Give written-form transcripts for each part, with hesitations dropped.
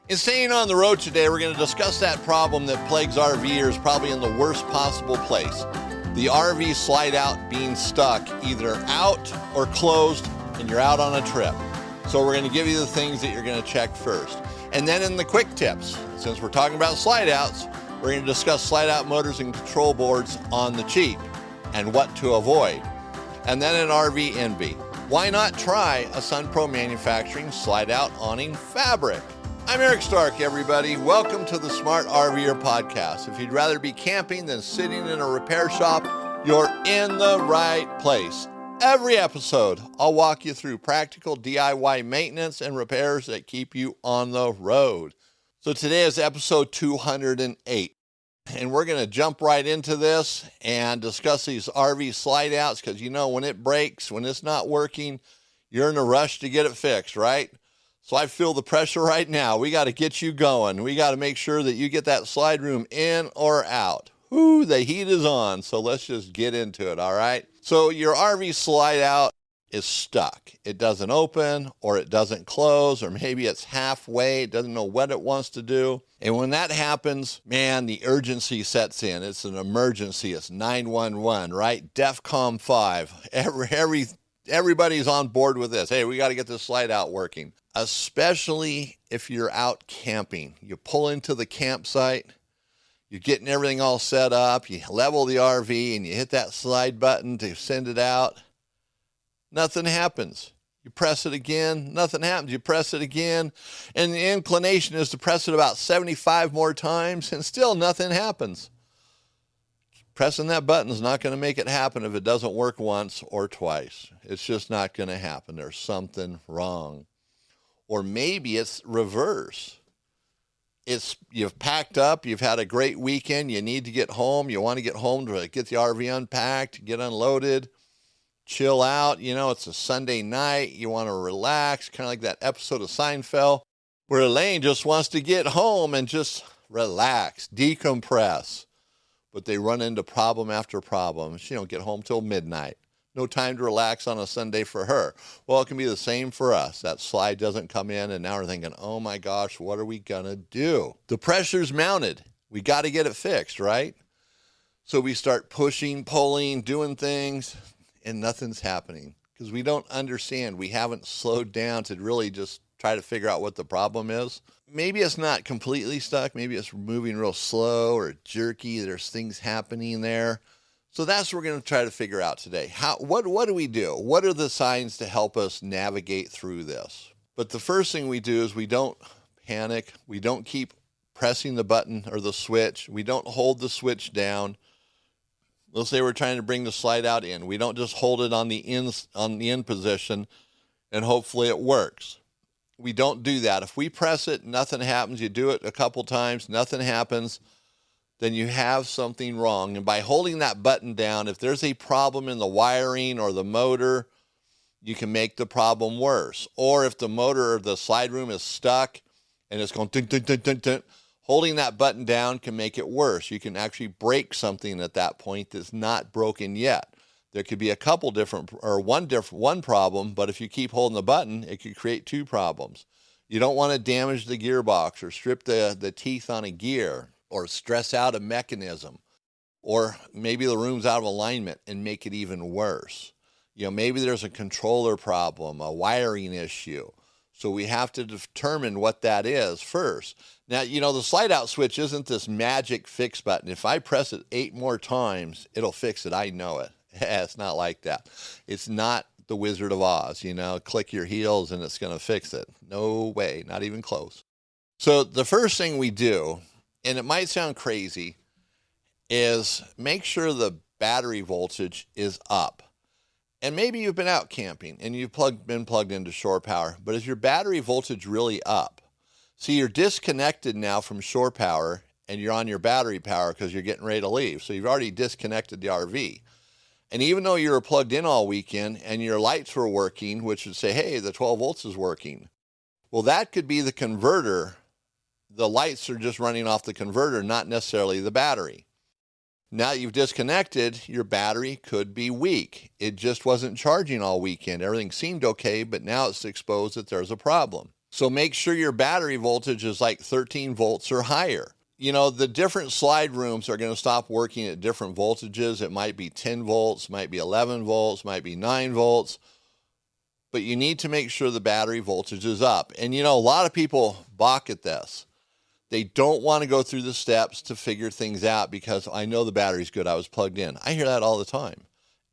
In staying on the road today, we're going to discuss that problem that plagues RVers probably in the worst possible place. The RV slide out being stuck either out or closed and you're out on a trip. So we're going to give you the things that you're going to check first. And then in the quick tips, since we're talking about slide outs, we're going to discuss slide out motors and control boards on the cheap and what to avoid. And then in RV Envy, why not try a SunPro Manufacturing slide out awning fabric? I'm Eric Stark, everybody. Welcome to the Smart RVer Podcast. If you'd rather be camping than sitting in a repair shop, you're in the right place. Every episode, I'll walk you through practical DIY maintenance and repairs that keep you on the road. So today is episode 208, and we're going to jump right into this and discuss these RV slide outs because, you know, when it breaks, when it's not working, you're in a rush to get it fixed, right? So I feel the pressure right now. We got to get you going. We got to make sure that you get that slide room in or out. Whoo, the heat is on. So let's just get into it, all right? So your RV slide out is stuck. It doesn't open or it doesn't close, or maybe it's halfway. It doesn't know what it wants to do. And when that happens, man, the urgency sets in. It's an emergency. It's 911, right? DEFCON 5. Everybody's on board with this. Hey, we got to get this slide out working. Especially if you're out camping. You pull into the campsite, you're getting everything all set up, you level the RV and you hit that slide button to send it out. Nothing happens. You press it again, nothing happens. You press it again, and the inclination is to press it about 75 more times and still nothing happens. Pressing that button is not going to make it happen if it doesn't work once or twice. It's just not going to happen. There's something wrong. Or maybe it's reverse. You've packed up, you've had a great weekend, you need to get home, you want to get home to get the RV unpacked, get unloaded, chill out. You know, it's a Sunday night, you want to relax, kind of like that episode of Seinfeld where Elaine just wants to get home and just relax, decompress. But they run into problem after problem. She don't get home till midnight. No time to relax on a Sunday for her. Well, it can be the same for us. That slide doesn't come in, and now we're thinking, oh my gosh, what are we going to do? The pressure's mounted. We got to get it fixed, right? So we start pushing, pulling, doing things, and nothing's happening because we don't understand. We haven't slowed down to really just try to figure out what the problem is. Maybe it's not completely stuck. Maybe it's moving real slow or jerky. There's things happening there. So that's what we're going to try to figure out today. What do we do? What are the signs to help us navigate through this? But the first thing we do is we don't panic. We don't keep pressing the button or the switch. We don't hold the switch down. Let's say we're trying to bring the slide out in. We don't just hold it on the in position and hopefully it works. We don't do that. If we press it, nothing happens. You do it a couple times, nothing happens. Then you have something wrong. And by holding that button down, if there's a problem in the wiring or the motor, you can make the problem worse. Or if the motor or the slide room is stuck and it's going dun, dun, dun, dun, dun, holding that button down can make it worse. You can actually break something at that point that's not broken yet. There could be a couple different or one problem, but if you keep holding the button, it could create two problems. You don't want to damage the gearbox or strip the teeth on a gear, or stress out a mechanism, or maybe the room's out of alignment and make it even worse. You know, maybe there's a controller problem, a wiring issue. So we have to determine what that is first. Now, you know, the slide out switch isn't this magic fix button. If I press it 8 more times, it'll fix it. I know it. It's not like that. It's not the Wizard of Oz, you know, click your heels and it's going to fix it. No way, not even close. So the first thing we do, and it might sound crazy, is make sure the battery voltage is up. And maybe you've been out camping and you've been plugged into shore power, but is your battery voltage really up? See, you're disconnected now from shore power and you're on your battery power because you're getting ready to leave. So you've already disconnected the RV. And even though you were plugged in all weekend and your lights were working, which would say, hey, the 12 volts is working. Well, that could be the converter. The lights are just running off the converter, not necessarily the battery. Now you've disconnected, your battery could be weak. It just wasn't charging all weekend. Everything seemed okay, but now it's exposed that there's a problem. So make sure your battery voltage is like 13 volts or higher. The different slide rooms are going to stop working at different voltages. It might be 10 volts, might be 11 volts, might be 9 volts. But you need to make sure the battery voltage is up. And a lot of people balk at this. They don't want to go through the steps to figure things out because I know the battery's good. I was plugged in. I hear that all the time.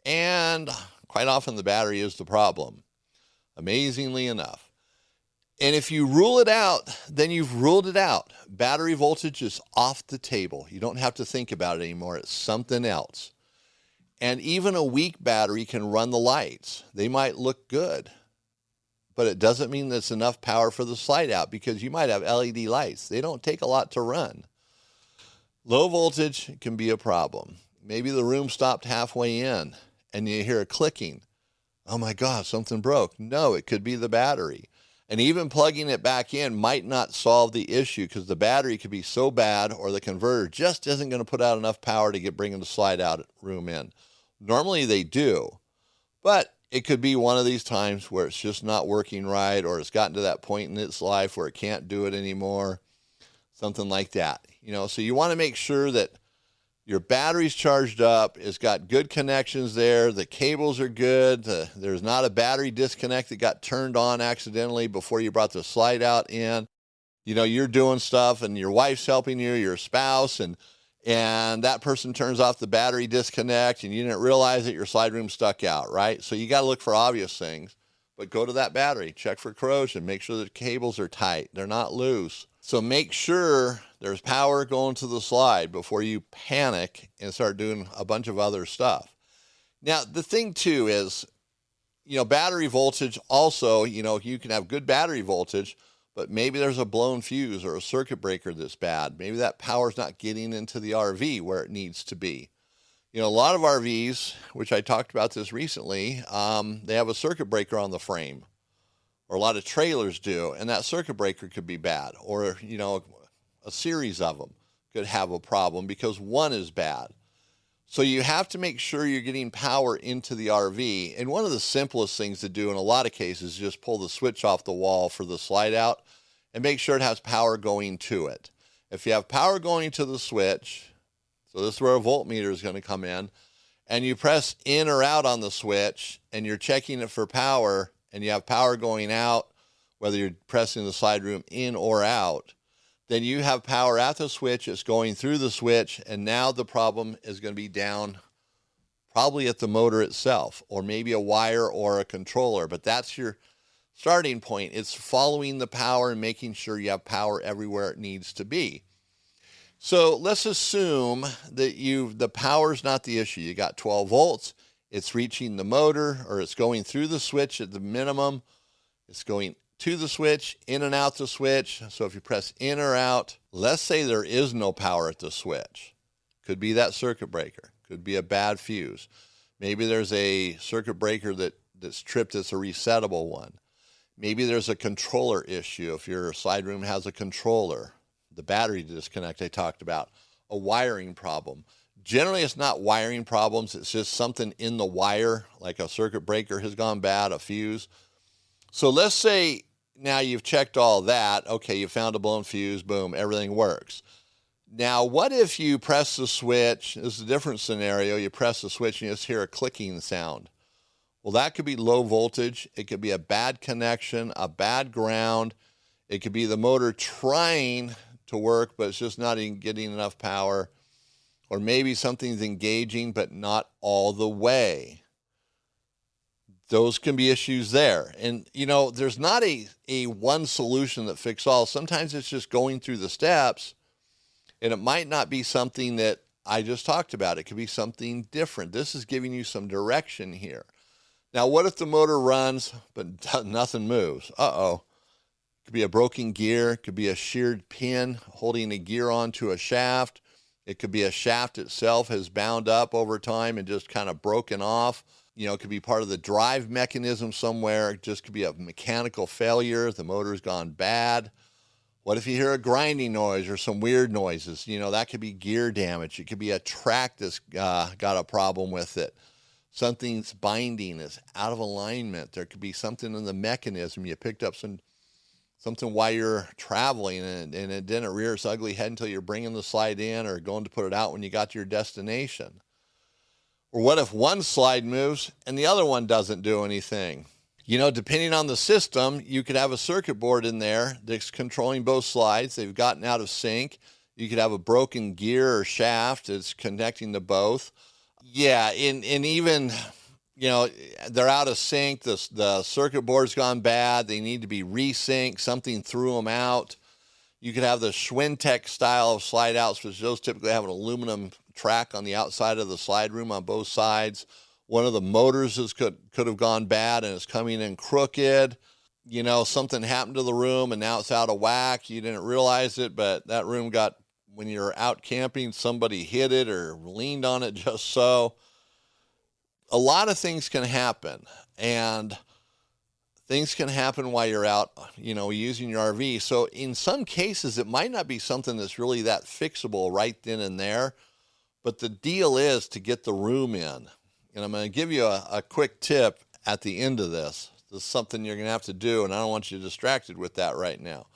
And quite often the battery is the problem, amazingly enough. And if you rule it out, then you've ruled it out. Battery voltage is off the table. You don't have to think about it anymore. It's something else. And even a weak battery can run the lights. They might look good, but it doesn't mean that's enough power for the slide out because you might have LED lights. They don't take a lot to run. Low voltage can be a problem. Maybe the room stopped halfway in and you hear a clicking. Oh my God, something broke. No, it could be the battery. And even plugging it back in might not solve the issue because the battery could be so bad or the converter just isn't going to put out enough power to bringing the slide out room in. Normally they do, but it could be one of these times where it's just not working right or it's gotten to that point in its life where it can't do it anymore, something like that. So you want to make sure that your battery's charged up, it's got good connections there, the cables are good, there's not a battery disconnect that got turned on accidentally before you brought the slide out in. You're doing stuff and your wife's helping you, your spouse, and that person turns off the battery disconnect and you didn't realize that your slide room stuck out, right? So you got to look for obvious things, but go to that battery, check for corrosion, make sure the cables are tight, they're not loose. So make sure there's power going to the slide before you panic and start doing a bunch of other stuff. Now, the thing too is, battery voltage also, you can have good battery voltage, but maybe there's a blown fuse or a circuit breaker that's bad. Maybe that power's not getting into the RV where it needs to be. A lot of RVs, which I talked about this recently, they have a circuit breaker on the frame. Or a lot of trailers do, and that circuit breaker could be bad. Or, a series of them could have a problem because one is bad. So you have to make sure you're getting power into the RV. And one of the simplest things to do in a lot of cases is just pull the switch off the wall for the slide out and make sure it has power going to it. If you have power going to the switch, so this is where a voltmeter is going to come in, and you press in or out on the switch and you're checking it for power, and you have power going out, whether you're pressing the slide room in or out, then you have power at the switch, it's going through the switch, and now the problem is going to be down probably at the motor itself, or maybe a wire or a controller, but that's your starting point. It's following the power and making sure you have power everywhere it needs to be. So let's assume that the power's not the issue. You got 12 volts. It's reaching the motor, or it's going through the switch at the minimum. It's going to the switch, in and out the switch. So if you press in or out, let's say there is no power at the switch. Could be that circuit breaker. Could be a bad fuse. Maybe there's a circuit breaker that's tripped that's a resettable one. Maybe there's a controller issue. If your slide room has a controller, the battery disconnect I talked about, a wiring problem. Generally, it's not wiring problems. It's just something in the wire, like a circuit breaker has gone bad, a fuse. So let's say now you've checked all that. Okay, you found a blown fuse. Boom, everything works. Now, what if you press the switch? This is a different scenario. You press the switch and you just hear a clicking sound. Well, that could be low voltage. It could be a bad connection, a bad ground. It could be the motor trying to work, but it's just not even getting enough power. Or maybe something's engaging, but not all the way. Those can be issues there. And, there's not a one solution that fixes all. Sometimes it's just going through the steps, and it might not be something that I just talked about. It could be something different. This is giving you some direction here. Now, what if the motor runs, but nothing moves? Uh-oh. It could be a broken gear. It could be a sheared pin holding a gear onto a shaft. It could be a shaft itself has bound up over time and just kind of broken off. It could be part of the drive mechanism somewhere. It just could be a mechanical failure. The motor's gone bad. What if you hear a grinding noise or some weird noises? That could be gear damage. It could be a track that's got a problem with it. Something's binding is out of alignment. There could be something in the mechanism. You picked up some something while you're traveling and it didn't rear its ugly head until you're bringing the slide in or going to put it out when you got to your destination? Or what if one slide moves and the other one doesn't do anything? Depending on the system, you could have a circuit board in there that's controlling both slides. They've gotten out of sync. You could have a broken gear or shaft that's connecting to both. Yeah, and even, they're out of sync. The circuit board's gone bad. They need to be resynced. Something threw them out. You could have the Schwintek style of slide outs, which those typically have an aluminum track on the outside of the slide room on both sides. One of the motors could have gone bad and it's coming in crooked. Something happened to the room and now it's out of whack. You didn't realize it, but that room when you're out camping, somebody hit it or leaned on it just so. A lot of things can happen, and things can happen while you're out, using your RV. So in some cases, it might not be something that's really that fixable right then and there, but the deal is to get the room in. And I'm going to give you a quick tip at the end of this. This is something you're going to have to do, and I don't want you distracted with that right now.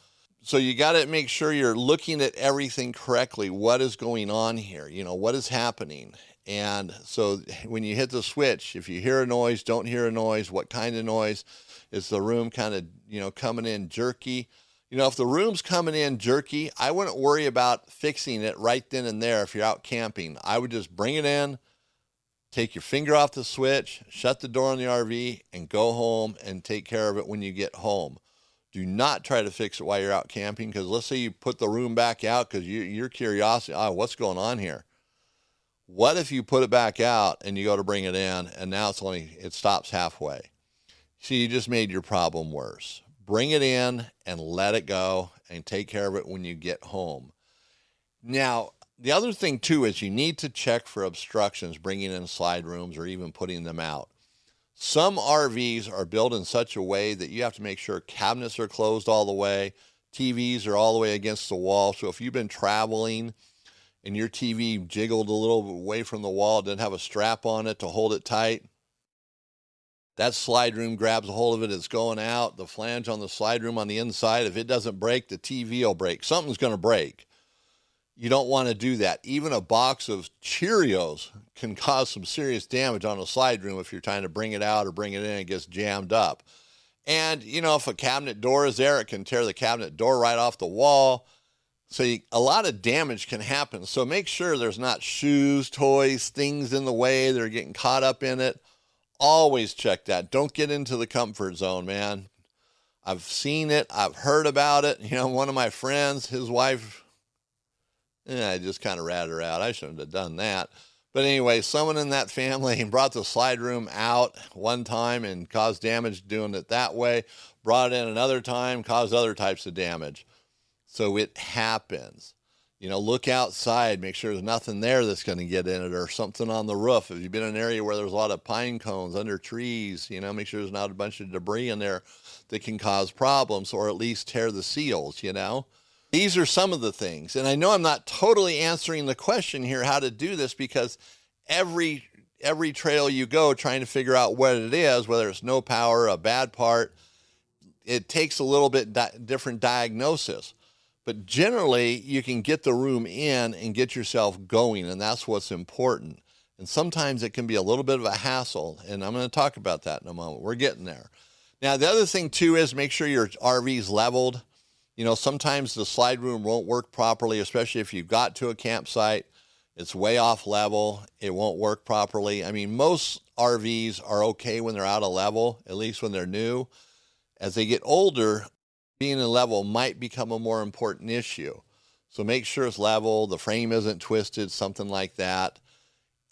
So you got to make sure you're looking at everything correctly. What is going on here? What is happening? And so when you hit the switch, if you hear a noise, don't hear a noise, what kind of noise? Is the room kind of, coming in jerky? If the room's coming in jerky, I wouldn't worry about fixing it right then and there if you're out camping. I would just bring it in, take your finger off the switch, shut the door on the RV, and go home and take care of it when you get home. Do not try to fix it while you're out camping, because let's say you put the room back out because your curiosity, what's going on here? What if you put it back out and you go to bring it in and now it stops halfway? See, you just made your problem worse. Bring it in and let it go and take care of it when you get home. Now, the other thing too is you need to check for obstructions bringing in slide rooms or even putting them out. Some RVs are built in such a way that you have to make sure cabinets are closed all the way, TVs are all the way against the wall. So if you've been traveling and your TV jiggled a little away from the wall, didn't have a strap on it to hold it tight, that slide room grabs a hold of it, it's going out. The flange on the slide room on the inside, if it doesn't break, the TV will break. Something's going to break. You don't want to do that. Even a box of Cheerios can cause some serious damage on a slide room if you're trying to bring it out or bring it in and it gets jammed up. And, if a cabinet door is there, it can tear the cabinet door right off the wall. So a lot of damage can happen. So make sure there's not shoes, toys, things in the way that are getting caught up in it. Always check that. Don't get into the comfort zone, man. I've seen it. I've heard about it. One of my friends, his wife, I just kind of ratted her out. I shouldn't have done that. But anyway, someone in that family brought the slide room out one time and caused damage doing it that way. Brought it in another time, caused other types of damage. So it happens. Look outside, make sure there's nothing there that's going to get in it or something on the roof. If you've been in an area where there's a lot of pine cones under trees, make sure there's not a bunch of debris in there that can cause problems or at least tear the seals, These are some of the things. And I know I'm not totally answering the question here how to do this, because every trail you go trying to figure out what it is, whether it's no power, a bad part, it takes a little bit different diagnosis. But generally, you can get the room in and get yourself going, and that's what's important. And sometimes it can be a little bit of a hassle, and I'm going to talk about that in a moment. We're getting there. Now, the other thing, too, is make sure your RV's leveled. Sometimes the slide room won't work properly, especially if you've got to a campsite. It's way off level. It won't work properly. I mean, most RVs are okay when they're out of level, at least when they're new. As they get older, being in level might become a more important issue. So make sure it's level, the frame isn't twisted, something like that.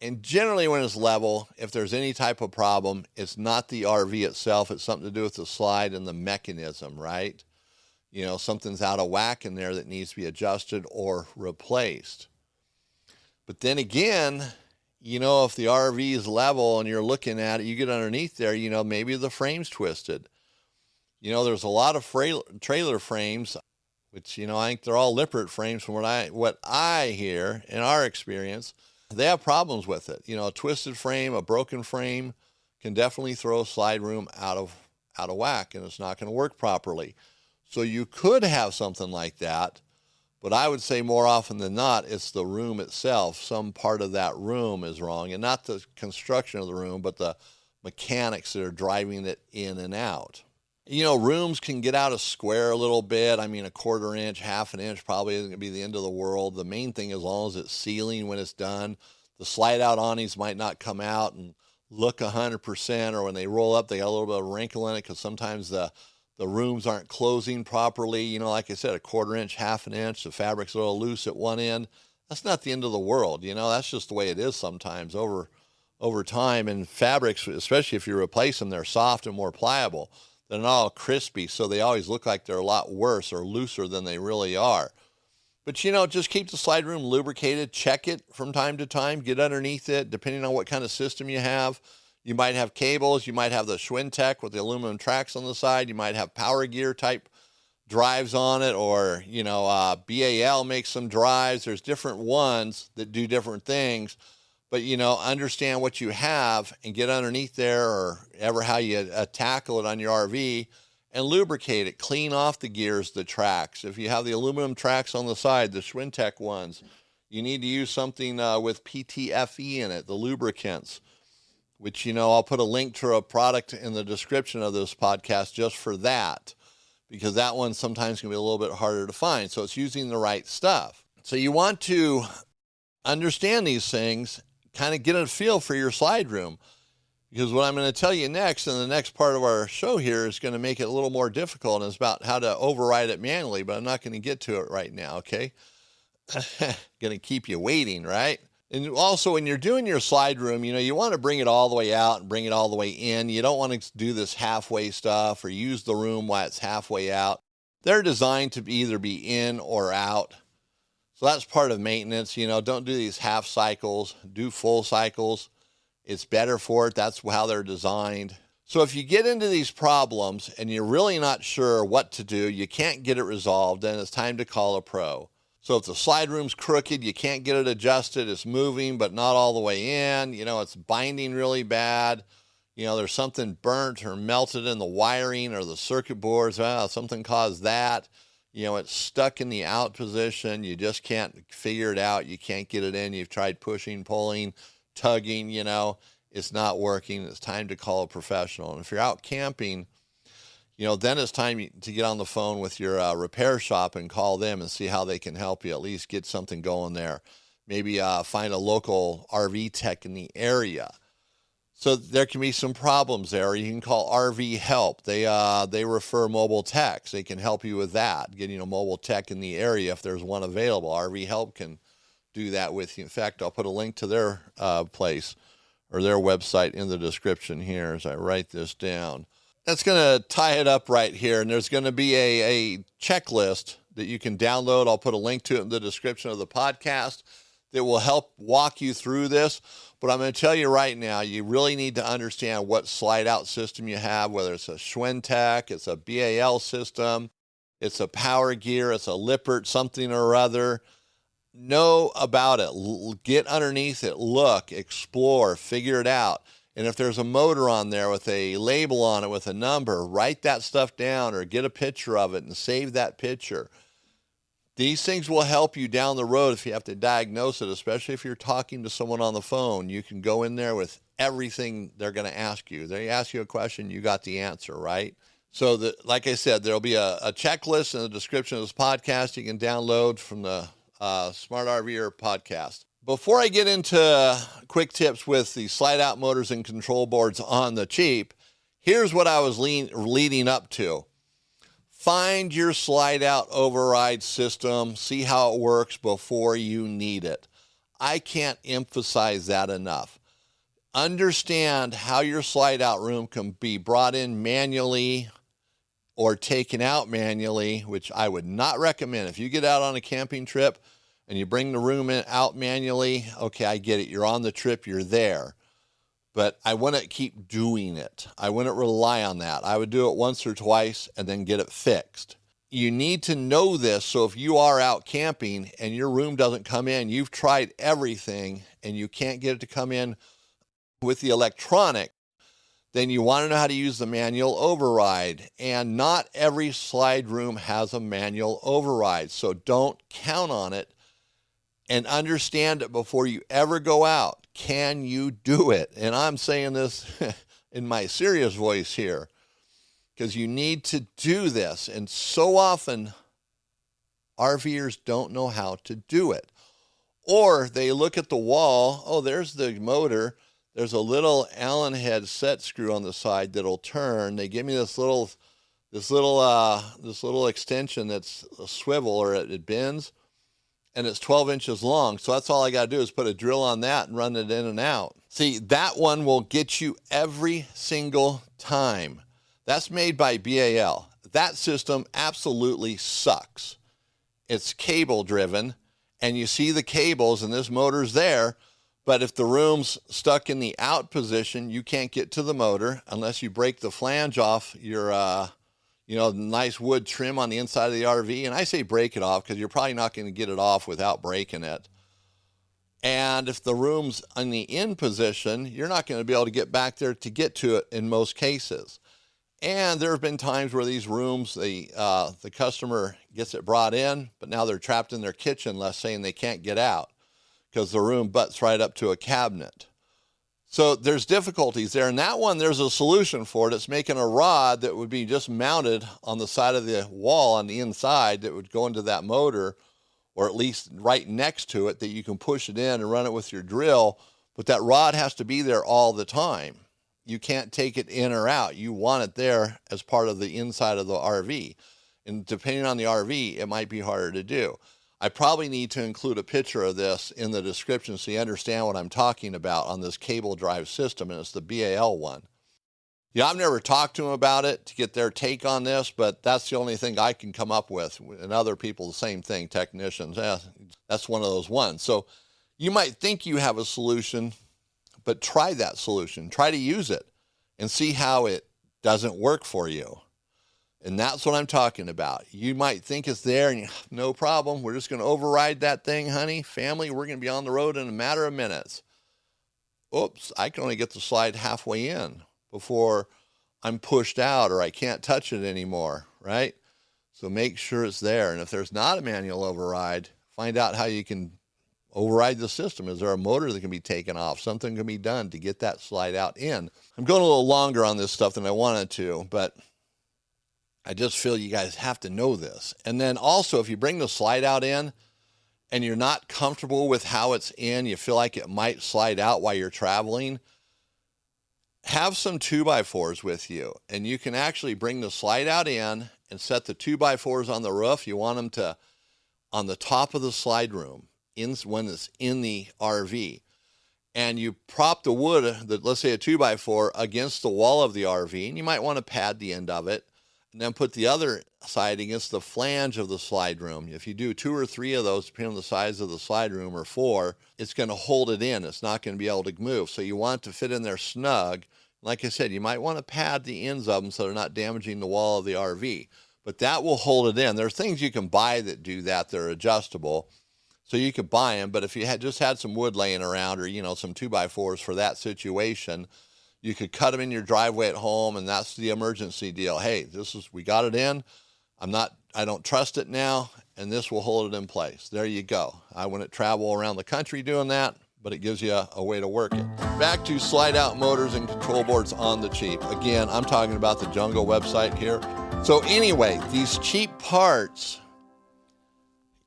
And generally when it's level, if there's any type of problem, it's not the RV itself. It's something to do with the slide and the mechanism, right? Something's out of whack in there that needs to be adjusted or replaced. But then again, if the RV is level and you're looking at it, you get underneath there, maybe the frame's twisted. There's a lot of trailer frames, which, I think they're all Lippert frames from what I hear in our experience. They have problems with it. A twisted frame, a broken frame can definitely throw a slide room out of whack, and it's not going to work properly. So you could have something like that, but I would say more often than not, it's the room itself. Some part of that room is wrong, and not the construction of the room, but the mechanics that are driving it in and out. Rooms can get out of square a little bit. I mean, a 1/4 inch, 1/2 inch probably isn't going to be the end of the world. The main thing, as long as it's sealing when it's done, the slide out awnings might not come out and look 100%, or when they roll up, they got a little bit of wrinkle in it because sometimes the rooms aren't closing properly. Like I said, a 1/4 inch, 1/2 inch, the fabric's a little loose at one end. That's not the end of the world. That's just the way it is sometimes over time. And fabrics, especially if you replace them, they're soft and more pliable. They're not all crispy, so they always look like they're a lot worse or looser than they really are. But, just keep the slide room lubricated. Check it from time to time. Get underneath it, depending on what kind of system you have. You might have cables. You might have the Schwintek with the aluminum tracks on the side. You might have power gear type drives on it, or, BAL makes some drives. There's different ones that do different things. But, understand what you have and get underneath there, or ever how you tackle it on your RV, and lubricate it. Clean off the gears, the tracks. If you have the aluminum tracks on the side, the Schwintek ones, you need to use something with PTFE in it, the lubricants, which, I'll put a link to a product in the description of this podcast just for that, because that one sometimes can be a little bit harder to find. So it's using the right stuff. So you want to understand these things, kind of get a feel for your slide room, because what I'm going to tell you next in the next part of our show here is going to make it a little more difficult, and it's about how to override it manually, but I'm not going to get to it right now, okay? Going to keep you waiting, right? And also, when you're doing your slide room, you want to bring it all the way out and bring it all the way in. You don't want to do this halfway stuff or use the room while it's halfway out. They're designed to either be in or out. So that's part of maintenance. Don't do these half cycles, do full cycles. It's better for it. That's how they're designed. So if you get into these problems and you're really not sure what to do, you can't get it resolved, then it's time to call a pro. So if the slide room's crooked, you can't get it adjusted, it's moving but not all the way in, it's binding really bad, there's something burnt or melted in the wiring or the circuit boards, something caused that. It's stuck in the out position. You just can't figure it out. You can't get it in. You've tried pushing, pulling, tugging, it's not working. It's time to call a professional. And if you're out camping, then it's time to get on the phone with your repair shop and call them and see how they can help you, at least get something going there. Maybe find a local RV tech in the area. So there can be some problems there. You can call RV Help. They refer mobile techs. They can help you with that, getting a mobile tech in the area if there's one available. RV Help can do that with you. In fact, I'll put a link to their place or their website in the description here as I write this down. That's going to tie it up right here, and there's going to be a checklist that you can download. I'll put a link to it in the description of the podcast that will help walk you through this. But I'm going to tell you right now, you really need to understand what slide out system you have, whether it's a Schwintek, it's a BAL system, it's a power gear, it's a Lippert, something or other. Know about it. Get underneath it. Look, explore, figure it out. And if there's a motor on there with a label on it with a number, write that stuff down or get a picture of it and save that picture. These things will help you down the road if you have to diagnose it, especially if you're talking to someone on the phone. You can go in there with everything they're going to ask you. They ask you a question, you got the answer, right? So, like I said, there'll be a checklist in the description of this podcast you can download from the Smart RVer Podcast. Before I get into quick tips with the slide-out motors and control boards on the cheap, here's what I was leading up to. Find your slide-out override system. See how it works before you need it. I can't emphasize that enough. Understand how your slide-out room can be brought in manually or taken out manually, which I would not recommend. If you get out on a camping trip and you bring the room out manually, okay, I get it. You're on the trip, you're there. But I wouldn't keep doing it. I wouldn't rely on that. I would do it once or twice and then get it fixed. You need to know this, so if you are out camping and your room doesn't come in, you've tried everything and you can't get it to come in with the electronic, then you want to know how to use the manual override. And not every slide room has a manual override, so don't count on it, and understand it before you ever go out. Can you do it? And I'm saying this in my serious voice here, because you need to do this. And so often, RVers don't know how to do it. Or they look at the wall, oh, there's the motor. There's a little Allen head set screw on the side that'll turn. They give me this little extension that's a swivel, or it bends, and it's 12 inches long. So that's all I got to do is put a drill on that and run it in and out. See, that one will get you every single time. That's made by BAL. That system absolutely sucks. It's cable driven, and you see the cables, and this motor's there. But if the room's stuck in the out position, you can't get to the motor unless you break the flange off your, nice wood trim on the inside of the RV. And I say break it off because you're probably not going to get it off without breaking it. And if the room's in the in position, you're not going to be able to get back there to get to it in most cases. And there have been times where these rooms, the customer gets it brought in, but now they're trapped in their kitchen, let's say, and they can't get out because the room butts right up to a cabinet. So there's difficulties there. And that one, there's a solution for it. It's making a rod that would be just mounted on the side of the wall on the inside that would go into that motor, or at least right next to it, that you can push it in and run it with your drill. But that rod has to be there all the time. You can't take it in or out. You want it there as part of the inside of the RV. And depending on the RV, it might be harder to do. I probably need to include a picture of this in the description so you understand what I'm talking about on this cable drive system, and it's the BAL one. Yeah, I've never talked to them about it to get their take on this, but that's the only thing I can come up with. And other people, the same thing, technicians. That's one of those ones. So you might think you have a solution, but try that solution. Try to use it and see how it doesn't work for you. And that's what I'm talking about. You might think it's there and no problem. We're just going to override that thing, honey. Family, we're going to be on the road in a matter of minutes. Oops, I can only get the slide halfway in before I'm pushed out, or I can't touch it anymore, right? So make sure it's there. And if there's not a manual override, find out how you can override the system. Is there a motor that can be taken off? Something can be done to get that slide out in. I'm going a little longer on this stuff than I wanted to, but I just feel you guys have to know this. And then also, if you bring the slide out in and you're not comfortable with how it's in, you feel like it might slide out while you're traveling, have some 2x4s with you. And you can actually bring the slide out in and set the 2x4s on the roof. You want them to on the top of the slide room when it's in the RV. And you prop the wood, let's say a 2x4, against the wall of the RV. And you might want to pad the end of it, and then put the other side against the flange of the slide room. If you do 2 or 3 of those, depending on the size of the slide room, or 4, it's going to hold it in. It's not going to be able to move. So you want it to fit in there snug. Like I said, you might want to pad the ends of them so they're not damaging the wall of the RV. But that will hold it in. There are things you can buy that do that. They're adjustable. So you could buy them. But if you had just had some wood laying around, or, some 2x4s for that situation, you could cut them in your driveway at home, and that's the emergency deal. Hey, we got it in. I don't trust it now, and this will hold it in place. There you go. I wouldn't travel around the country doing that, but it gives you a way to work it. Back to slide out motors and control boards on the cheap. Again, I'm talking about the Jungle website here. So anyway, these cheap parts,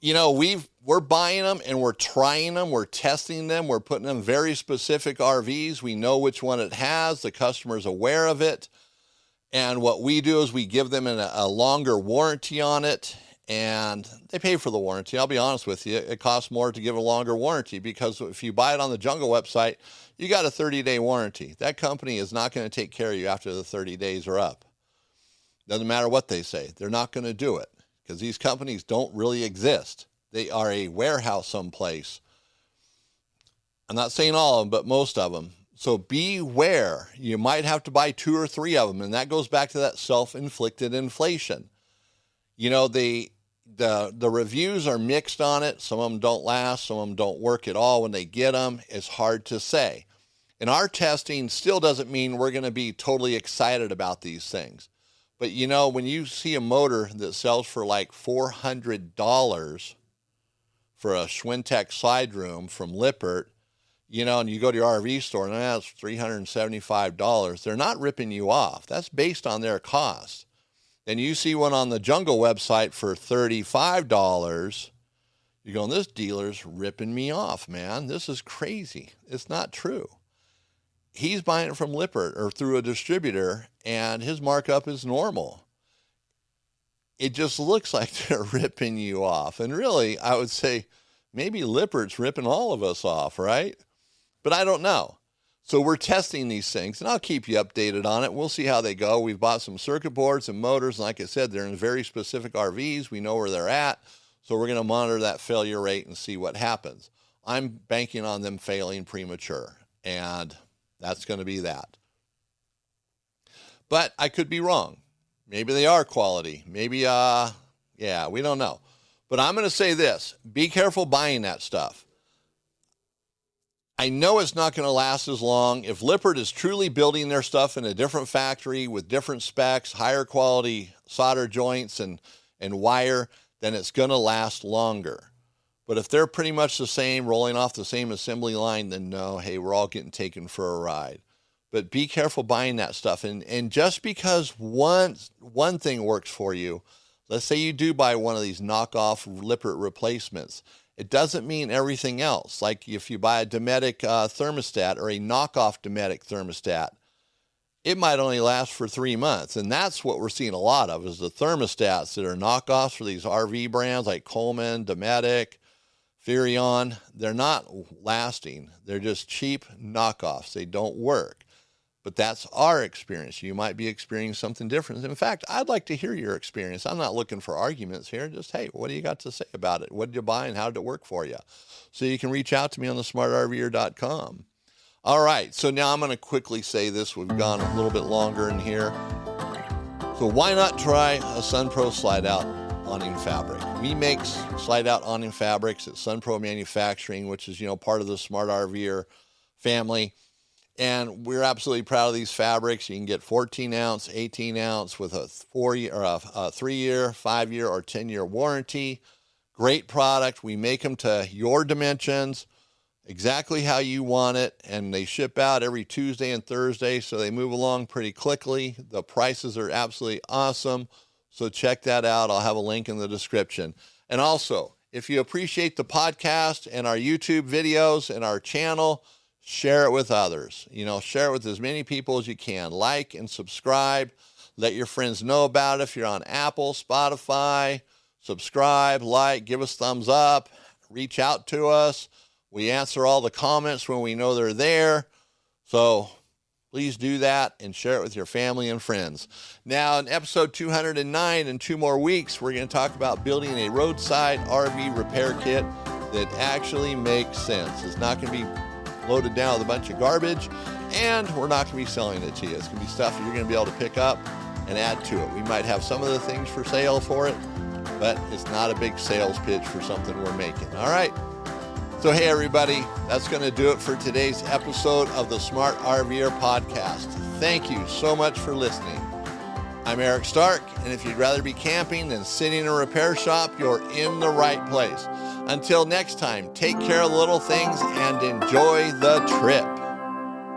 we're buying them and we're trying them, we're testing them, we're putting them in very specific RVs. We know which one it has, the customer's aware of it. And what we do is we give them a longer warranty on it, and they pay for the warranty. I'll be honest with you, it costs more to give a longer warranty, because if you buy it on the Jungle website, you got a 30-day warranty. That company is not going to take care of you after the 30 days are up. Doesn't matter what they say. They're not going to do it, because these companies don't really exist. They are a warehouse someplace. I'm not saying all of them, but most of them. So beware. You might have to buy 2 or 3 of them, and that goes back to that self-inflicted inflation. The reviews are mixed on it. Some of them don't last. Some of them don't work at all when they get them. It's hard to say. And our testing still doesn't mean we're going to be totally excited about these things. But you know, when you see a motor that sells for like $400 for a Schwintek slide room from Lippert, you know, and you go to your RV store and that's $375, they're not ripping you off. That's based on their cost. And you see one on the Jungle website for $35, you're going, this dealer's ripping me off, man. This is crazy. It's not true. He's buying it from Lippert or through a distributor, and his markup is normal. It just looks like they're ripping you off. And really, I would say maybe Lippert's ripping all of us off, right? But I don't know. So we're testing these things, and I'll keep you updated on it. We'll see how they go. We've bought some circuit boards and motors. And like I said, they're in very specific RVs. We know where they're at. So we're going to monitor that failure rate and see what happens. I'm banking on them failing premature, and that's going to be that. But I could be wrong. Maybe they are quality. Maybe, we don't know. But I'm going to say this. Be careful buying that stuff. I know it's not going to last as long. If Lippert is truly building their stuff in a different factory with different specs, higher quality solder joints and wire, then it's going to last longer. But if they're pretty much the same, rolling off the same assembly line, then no, hey, we're all getting taken for a ride. But be careful buying that stuff. And just because one thing works for you, let's say you do buy one of these knockoff Lippert replacements, it doesn't mean everything else. Like if you buy a Dometic thermostat or a knockoff Dometic thermostat, it might only last for 3 months. And that's what we're seeing a lot of is the thermostats that are knockoffs for these RV brands like Coleman, Dometic, Furrion. They're not lasting. They're just cheap knockoffs. They don't work. But that's our experience. You might be experiencing something different. In fact, I'd like to hear your experience. I'm not looking for arguments here. Just, hey, what do you got to say about it? What did you buy and how did it work for you? So you can reach out to me on the smartrver.com. All right, so now I'm going to quickly say this. We've gone a little bit longer in here. So why not try a SunPro slide-out awning fabric? We make slide-out awning fabrics at SunPro Manufacturing, which is, part of the Smart RVer family. And we're absolutely proud of these fabrics. You can get 14 ounce, 18 ounce with a 3-year, 5-year, or 10-year warranty. Great product. We make them to your dimensions, exactly how you want it. And they ship out every Tuesday and Thursday, so they move along pretty quickly. The prices are absolutely awesome. So check that out. I'll have a link in the description. And also, if you appreciate the podcast and our YouTube videos and our channel, share it with others. Share it with as many people as you can. Like and subscribe. Let your friends know about it. If you're on Apple, Spotify, subscribe, like, give us thumbs up, reach out to us. We answer all the comments when we know they're there. So please do that and share it with your family and friends. Now, in episode 209, in 2 more weeks, we're going to talk about building a roadside RV repair kit that actually makes sense. It's not going to be loaded down with a bunch of garbage, and we're not going to be selling it to you. It's going to be stuff you're going to be able to pick up and add to it. We might have some of the things for sale for it, but it's not a big sales pitch for something we're making. All right. So, hey, everybody, that's going to do it for today's episode of the Smart RVer Podcast. Thank you so much for listening. I'm Eric Stark, and if you'd rather be camping than sitting in a repair shop, you're in the right place. Until next time, take care of the little things and enjoy the trip.